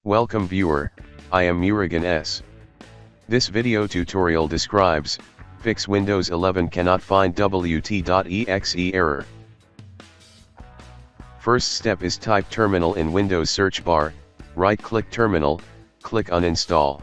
Welcome viewer, I am Murugan S. This video tutorial describes, fix Windows 11 cannot find wt.exe error. First step is type terminal in Windows search bar, right-click terminal, click uninstall.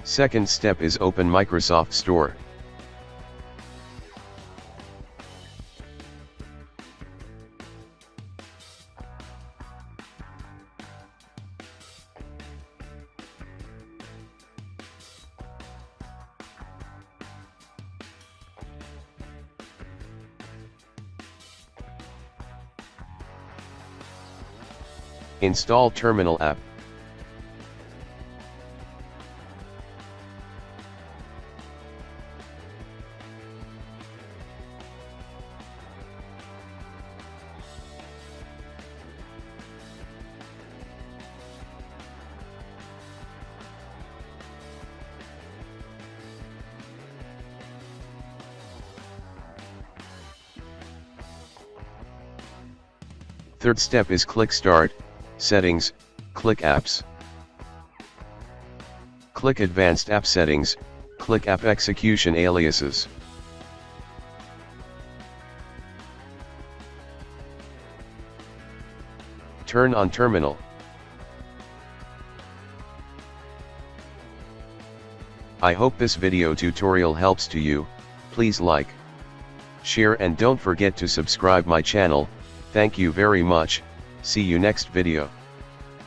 Second step is open Microsoft Store. Install Terminal app. Third step is click Start, Settings, click Apps. Click Advanced App Settings, click App Execution Aliases. Turn on Terminal. I hope this video tutorial helps to you. Please like, share and don't forget to subscribe my channel. Thank you very much. See you next video.